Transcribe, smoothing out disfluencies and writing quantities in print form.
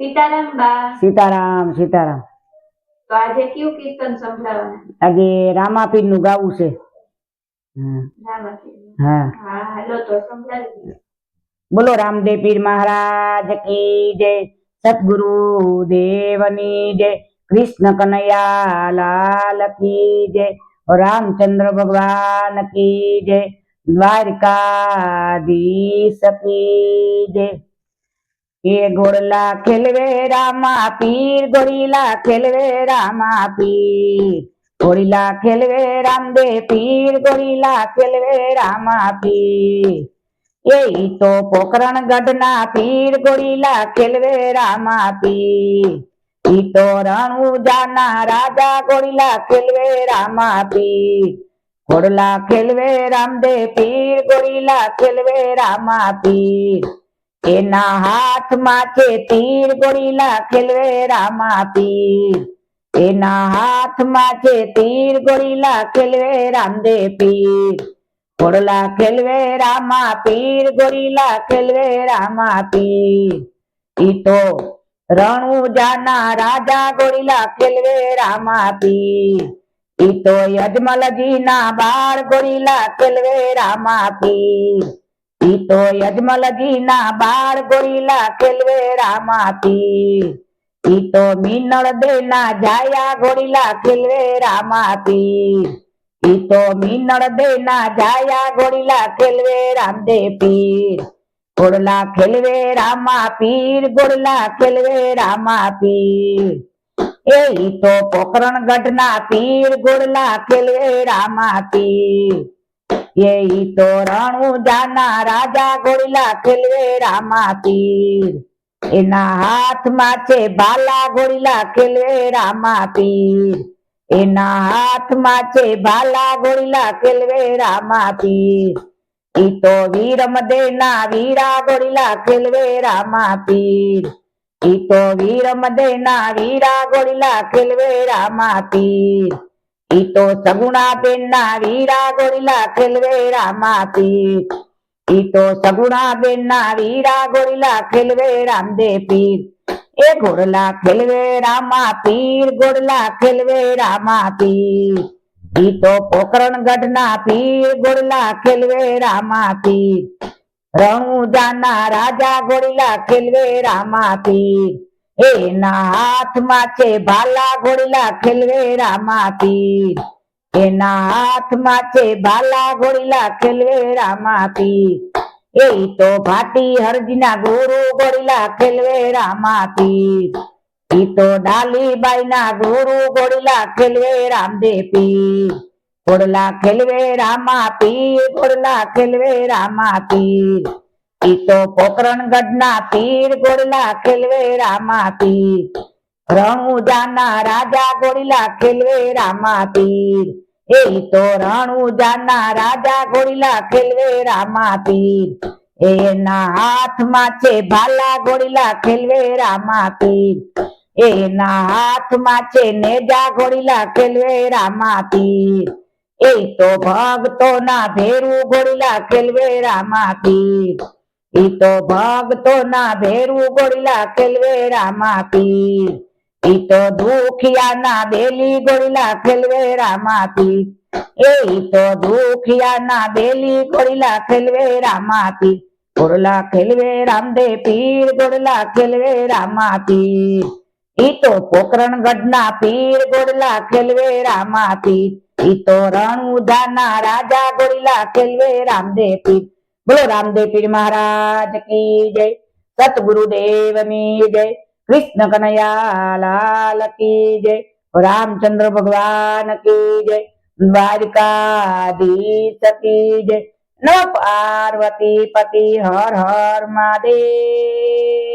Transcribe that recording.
सीताराम बा। सीताराम सीताराम। तो आज क्यों कीर्तन संभळाववाना? आज रामापीर नु गाવું છે। हाँ हाँ हेलो तो संभळावी। बोलो रामदेव पीर महाराज की जय, सतगुरु देवनी जय, कृष्ण कन्हैया लाल की जय, रामचंद्र भगवान की जय, द्वारकाधीश की जय। ये गोरला खेलवे रामा पीर, गोरीला खेलवे रामा पीर, गोरीला खेलवे रामदेव पीर, गोरीला खेलवे रामा पीर। यही तो पोखरण गढ़ना पीर, गोरीला खेलवे रामा पीर। ई तो रणु जाना राजा, गोरीला खेलवे रामा पीर, गोरला खेलवे रामदेव पीर, गोरीला खेलवे रामा पीर। एना हाथ माचे तीर, गोरीला खेलवे रामा पीर, एना हाथ माचे तीर, गोरीला खेलवे रामदेव पीर, गोरला खेलवे रामा पीर, गोरीला खेलवे रामा पीर। ई तो रणु जाना राजा, गोरीला खेलवे रामा पीर। ई तो यजमल जी ना बाळ, गोरीला खेलवे रामा पीर। ई तो यजमल जी ना बाळ, गोरीला खेलवे रामा पीर। ई तो मीनळ देना जाया, गोरीला खेलवे रामा पीर। ई तो मीनळ देना जाया, गोरीला खेलवे रामदेव पीर, गोरला खेलवे रामा पीर, गोरला खेलवे रामा पीर। ए तो पोखरण गढ़ना पीर, गोरला खेलवे रामा पीर। यही तो रणु जाना राजा, गोरीला खेलवे रामा पीर। एना हाथ माचे बाला, गोरीला खेलवे रामा पीर, एना हाथ माचे बाला, गोरीला खेलवे रामा पीर। ई तो वीरम देना वीरा, गोरीला खेलवे रामा पीर। ई तो वीरम देना वीरा, गोरीला खेलवे रामा पीर। ई तो सगुणा बेना वीरा, गोरीला खेलवे रामा पीर। ई तो सगुणा बेना वीरा, गोरीला खेलवे रामदेव पीर। ए गोरला खेलवे रामा पीर, गोरला खेलवे रामा पीर। ई तो पोखरण गढ़ना पीर, गोरला खेलवे रामा पीर। रणु जाना राजा, गोरीला खेलवे रामा पीर। एना हाथ माचे भाला, गोरीला खेलवे रामा पीर। एना हाथ माचे भाला, गोरीला खेलवे रामा पीर। ए तो भाटी हरजीना गुरु, गोरीला खेलवे रामा पीर। ई तो डाली बाईना गुरु, गोरीला खेलवे रामदेव पीर, गोरला खेलवे रामा पीर, गोरला खेलवे रामा पीर। ई तो पोखरण गढ़ना पीर, गोरला खेलवे रामा पीर। रणु जाना राजा, गोरीला खेलवे रामा पीर। ए तो रणु जाना राजा, गोरीला खेलवे रामा पीर। एना हाथ माचे भाला, गोरीला खेलवे रामा पीर। एना हाथ माचे नेजा, गोरीला खेलवे रामा पीर। ए तो भगतो ना भेरू, गोरीला खेलवे रामा पीर। ई तो भगतो ना भेरू, गोरीला खेलवे रामा पीर। ई तो दुखिया ना बेली, गोरीला खेलवे रामा पीर। ए तो दुखिया ना बेली, गोरीला खेलवे रामा पीर, गोरला खेलवे रामदेव पीर, गोरला खेलवे रामा पीर। ई तो पोखरण गढ़ना पीर, गोरला खेलवे रामा पीर। ई तो रणु जाना राजा, गोरीला खेलवे रामदेव पीर। बोलो रामदेव पीर महाराज की जय, सतगुरु देवनी जय, कृष्ण कन्हैया लाल की जय, रामचंद्र भगवान की जय, द्वारकाधीश की जय। नमः पार्वती पति हर हर महादेव।